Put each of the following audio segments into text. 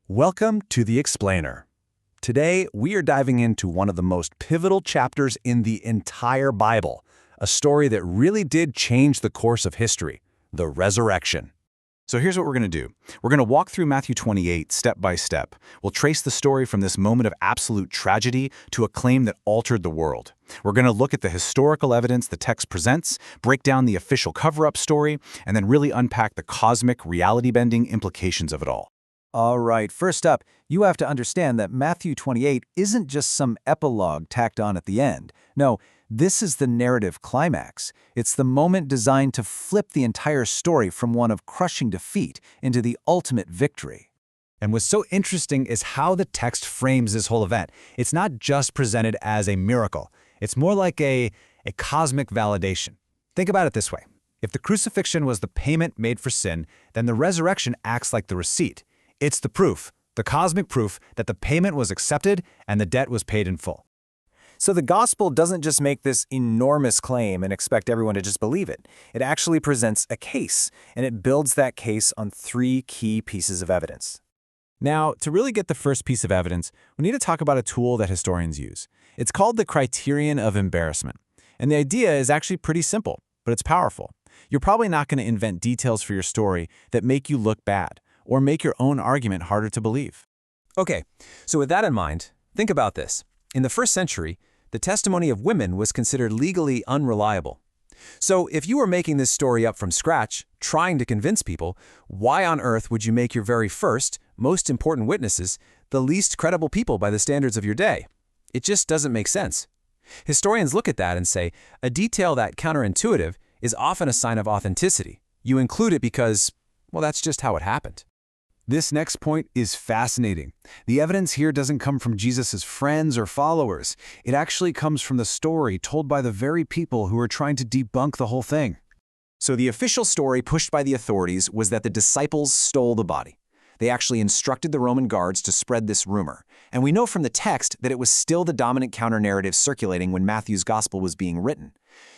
Welcome to The Explainer. Today, we are diving into one of the most pivotal chapters in the entire Bible, a story that really did change the course of history, the resurrection. So here's what we're going to do. We're going to walk through Matthew 28 step by step. We'll trace the story from this moment of absolute tragedy to a claim that altered the world. We're going to look at the historical evidence the text presents, break down the official cover-up story, and then really unpack the cosmic, reality-bending implications of it all. All right, first up, you have to understand that Matthew 28 isn't just some epilogue tacked on at the end. No, this is the narrative climax. It's the moment designed to flip the entire story from one of crushing defeat into the ultimate victory. And what's so interesting is how the text frames this whole event. It's not just presented as a miracle. It's more like a cosmic validation. Think about it this way. If the crucifixion was the payment made for sin, then the resurrection acts like the receipt. It's the proof, the cosmic proof that the payment was accepted and the debt was paid in full. So the gospel doesn't just make this enormous claim and expect everyone to just believe it. It actually presents a case, and it builds that case on three key pieces of evidence. Now, to really get the first piece of evidence, we need to talk about a tool that historians use. It's called the criterion of embarrassment. And the idea is actually pretty simple, but it's powerful. You're probably not going to invent details for your story that make you look bad, or make your own argument harder to believe. Okay, so with that in mind, think about this. In the first century, the testimony of women was considered legally unreliable. So if you were making this story up from scratch, trying to convince people, why on earth would you make your very first, most important witnesses the least credible people by the standards of your day? It just doesn't make sense. Historians look at that and say, a detail that counterintuitive is often a sign of authenticity. You include it because, well, that's just how it happened. This next point is fascinating. The evidence here doesn't come from Jesus' friends or followers. It actually comes from the story told by the very people who are trying to debunk the whole thing. So the official story pushed by the authorities was that the disciples stole the body. They actually instructed the Roman guards to spread this rumor. And we know from the text that it was still the dominant counter-narrative circulating when Matthew's gospel was being written.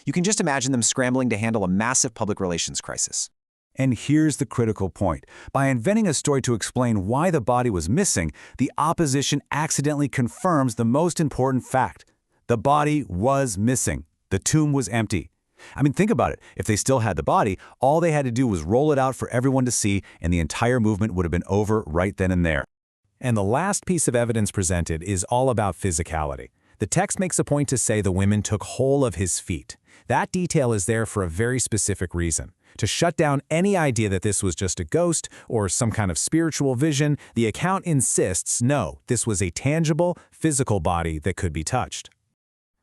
You can just imagine them scrambling to handle a massive public relations crisis. And here's the critical point. By inventing a story to explain why the body was missing, the opposition accidentally confirms the most important fact. The body was missing. The tomb was empty. I mean, think about it. If they still had the body, all they had to do was roll it out for everyone to see, and the entire movement would have been over right then and there. And the last piece of evidence presented is all about physicality. The text makes a point to say the women took hold of his feet. That detail is there for a very specific reason. To shut down any idea that this was just a ghost or some kind of spiritual vision, the account insists, no, this was a tangible, physical body that could be touched.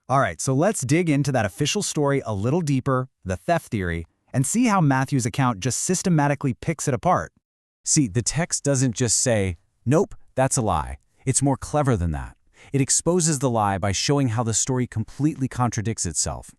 All right, so let's dig into that official story a little deeper, the theft theory, and see how Matthew's account just systematically picks it apart. See, the text doesn't just say, nope, that's a lie. It's more clever than that. It exposes the lie by showing how the story completely contradicts itself.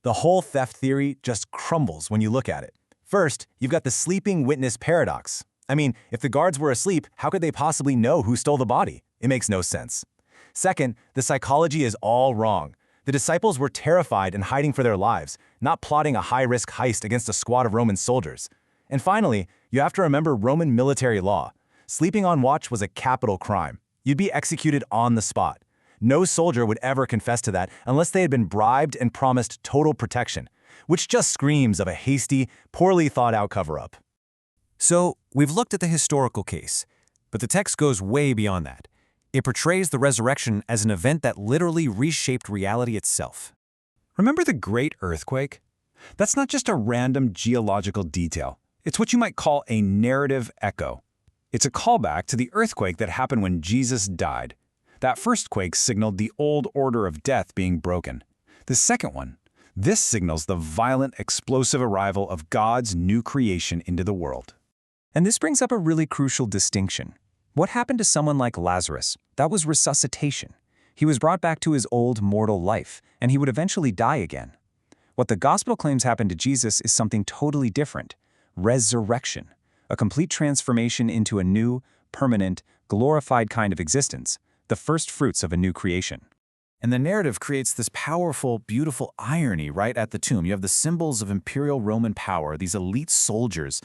The whole theft theory just crumbles when you look at it. First, you've got the sleeping witness paradox. I mean, if the guards were asleep, how could they possibly know who stole the body? It makes no sense. Second, the psychology is all wrong. The disciples were terrified and hiding for their lives, not plotting a high-risk heist against a squad of Roman soldiers. And finally, you have to remember Roman military law. Sleeping on watch was a capital crime. You'd be executed on the spot. No soldier would ever confess to that unless they had been bribed and promised total protection, which just screams of a hasty, poorly thought-out cover-up. So we've looked at the historical case, but the text goes way beyond that. It portrays the resurrection as an event that literally reshaped reality itself. Remember the Great Earthquake? That's not just a random geological detail. It's what you might call a narrative echo. It's a callback to the earthquake that happened when Jesus died. That first quake signaled the old order of death being broken. The second one, this signals the violent, explosive arrival of God's new creation into the world. And this brings up a really crucial distinction. What happened to someone like Lazarus? That was resuscitation. He was brought back to his old mortal life, and he would eventually die again. What the gospel claims happened to Jesus is something totally different. Resurrection. A complete transformation into a new, permanent, glorified kind of existence. The first fruits of a new creation. And the narrative creates this powerful, beautiful irony right at the tomb. You have the symbols of imperial Roman power, these elite soldiers,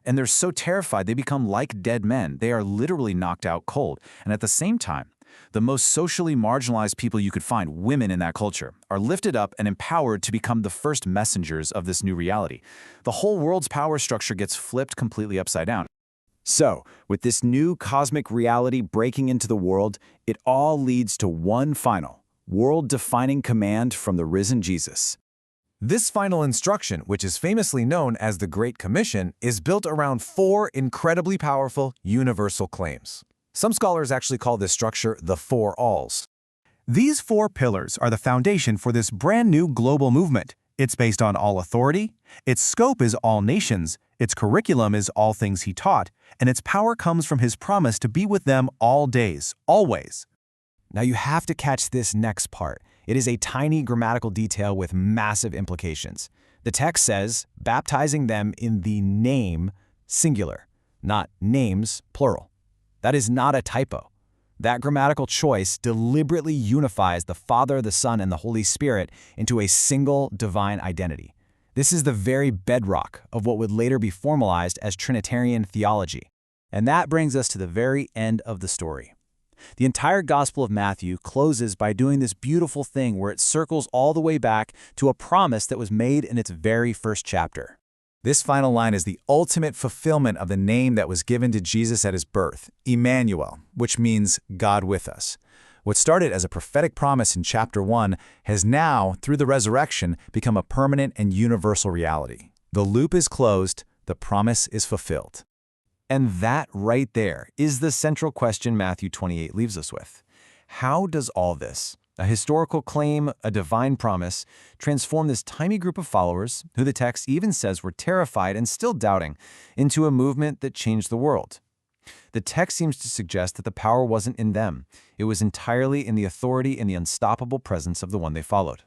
And they're so terrified they become like dead men. They are literally knocked out cold. And at the same time, the most socially marginalized people you could find, women in that culture, are lifted up and empowered to become the first messengers of this new reality. The whole world's power structure gets flipped completely upside down. So, with this new cosmic reality breaking into the world, it all leads to one final, world-defining command from the risen Jesus. This final instruction, which is famously known as the Great Commission, is built around 4 incredibly powerful universal claims. Some scholars actually call this structure the 4 alls. These 4 pillars are the foundation for this brand new global movement. It's based on all authority, its scope is all nations, its curriculum is all things he taught, and its power comes from his promise to be with them all days, always. Now you have to catch this next part. It is a tiny grammatical detail with massive implications. The text says, baptizing them in the name, singular, not names, plural. That is not a typo. That grammatical choice deliberately unifies the Father, the Son, and the Holy Spirit into a single divine identity. This is the very bedrock of what would later be formalized as Trinitarian theology. And that brings us to the very end of the story. The entire Gospel of Matthew closes by doing this beautiful thing where it circles all the way back to a promise that was made in its very first chapter. This final line is the ultimate fulfillment of the name that was given to Jesus at his birth, Immanuel, which means God with us. What started as a prophetic promise in chapter 1 has now, through the resurrection, become a permanent and universal reality. The loop is closed, the promise is fulfilled. And that right there is the central question Matthew 28 leaves us with. How does all this, a historical claim, a divine promise, transform this tiny group of followers, who the text even says were terrified and still doubting, into a movement that changed the world? The text seems to suggest that the power wasn't in them. It was entirely in the authority and the unstoppable presence of the one they followed.